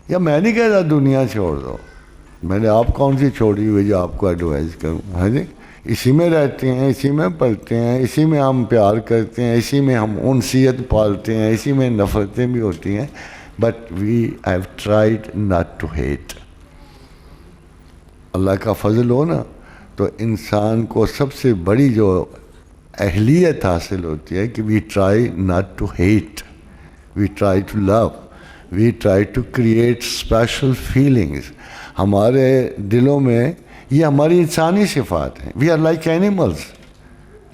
یا میں نہیں کہہ رہا دنیا چھوڑ دو، میں نے آپ کون سی چھوڑی ہوئی جو آپ کو ایڈوائز کروں؟ ہاں جی، اسی میں رہتے ہیں، اسی میں پلتے ہیں، اسی میں ہم پیار کرتے ہیں، اسی میں ہم انسیت پالتے ہیں، اسی میں نفرتیں بھی ہوتی ہیں. But we have tried not to hate. اللہ کا فضل ہو نا تو انسان کو سب سے بڑی جو اہلیت حاصل ہوتی ہے کہ we try not to hate, we try to love, we try to create special feelings. ہمارے دلوں میں یہ ہماری انسانی صفات ہیں. We are like animals.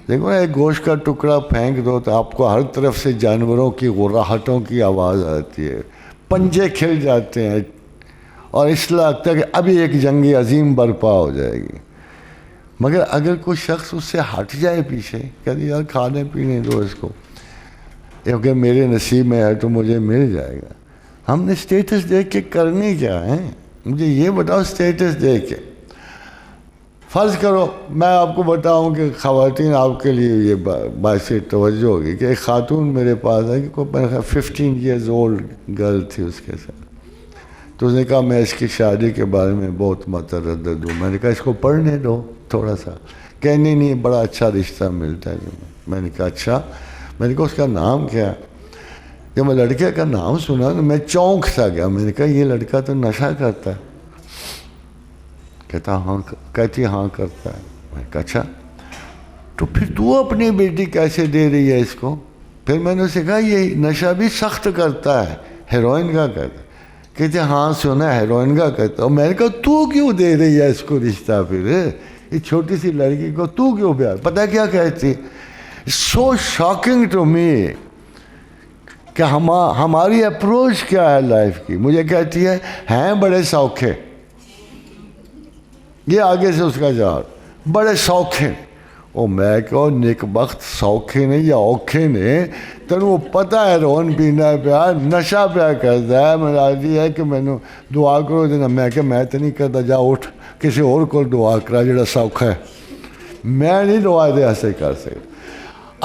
دیکھو نا، ایک گوشت کا ٹکڑا پھینک دو تو آپ کو ہر طرف سے جانوروں کی غراہٹوں کی آواز آتی ہے، پنجے کھل جاتے ہیں اور اس لگتا ہے کہ ابھی ایک جنگ عظیم برپا ہو جائے گی. مگر اگر کوئی شخص اس سے ہٹ جائے پیچھے، کہتے یار کھانے پینے دو اس کو، کیونکہ میرے نصیب میں ہے تو مجھے مل جائے گا. ہم نے سٹیٹس دیکھ کے کرنی کیا ہے؟ مجھے یہ بتاؤ. سٹیٹس دیکھ کے فرض کرو میں آپ کو بتاؤں کہ خواتین آپ کے لیے یہ باعث توجہ ہوگی کہ ایک خاتون میرے پاس ہے کہ کوئی 15 ایئرز اولڈ گرل تھی اس کے ساتھ. تو اس نے کہا میں اس کی شادی کے بارے میں بہت متردد ہوں. میں نے کہا اس کو پڑھنے دو تھوڑا سا. کہ نہیں بڑا اچھا رشتہ ملتا ہے. میں نے کہا اچھا. میں نے کہا اس کا نام کیا؟ جب میں لڑکے کا نام سنا تو میں چونک سا گیا. میں نے کہا یہ لڑکا تو نشہ کرتا ہے. کہتی ہاں کرتا ہے. میں نے کہا اچھا تو پھر تو اپنی بیٹی کیسے دے رہی ہے اس کو؟ پھر میں نے اسے کہا یہ نشہ بھی سخت کرتا ہے، ہیروئن کا کرتا ہے. کہتے ہاں سنا ہیروئن کا کرتا. اور میں نے کہا تو کیوں دے رہی ہے اس کو رشتہ؟ پھر اس چھوٹی سی لڑکی کو تو کیوں پیار؟ پتہ کیا کہتی؟ سو شاکنگ ٹو می کہ ہماری اپروچ کیا ہے لائف کی. مجھے کہتی ہے ہیں بڑے سوکھے. یہ آگے سے اس کا جواب، بڑے سوکھے. او میں کہو نیک بخت سوکھے نے یا اوکھے نے، تن وہ پتہ ہے رون پینا پیا نشہ پیا کرتا ہے. میں راضی ہے کہ میں نے دعا کرو دینا. میں کہ میں تو نہیں کرتا، جا اٹھ کسی اور کو دعا کرا جڑا سوکھا ہے. میں نہیں دعا دے ایسے کر سکتا.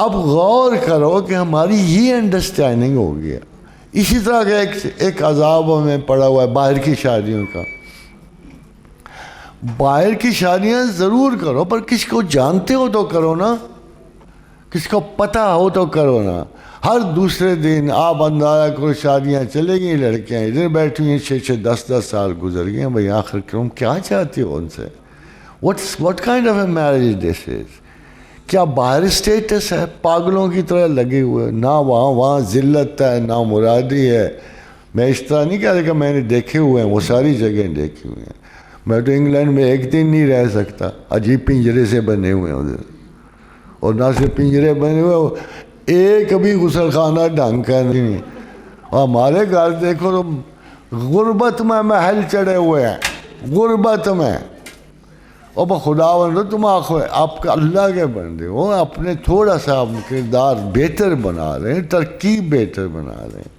اب غور کرو کہ ہماری یہ انڈرسٹینڈنگ ہو گیا. اسی طرح کا ایک عذاب میں پڑا ہوا ہے باہر کی شادیوں کا. باہر کی شادیاں ضرور کرو پر کس کو جانتے ہو تو کرو نا، کس کو پتہ ہو تو کرو نا. ہر دوسرے دن آپ اندازہ کرو شادیاں چلے گئی، لڑکیاں ادھر بیٹھی ہیں 6-10 سال گزر گئے ہیں. بھائی آخر تم کیا چاہتی ہو ان سے؟ what kind of a marriage this is؟ کیا باہر اسٹیٹس ہے؟ پاگلوں کی طرح لگے ہوئے، نہ وہاں ذلت ہے نہ مرادی ہے. میں اس طرح نہیں کہہ رہا کہ میں نے دیکھے ہوئے ہیں، وہ ساری جگہیں دیکھی ہوئی ہیں. میں تو انگلینڈ میں ایک دن نہیں رہ سکتا. عجیب پنجرے سے بنے ہوئے ہیں ادھر، اور نہ صرف پنجرے بنے ہوئے، ایک بھی غسل خانہ ڈھنگ کا نہیں. اور ہمارے گھر دیکھو تو غربت میں محل چڑھے ہوئے ہیں، غربت میں. اور خدا بندو تم آپ کا اللہ کے بندے ہو، اپنے تھوڑا سا کردار بہتر بنا رہے ہیں، ترکیب بہتر بنا رہے ہیں.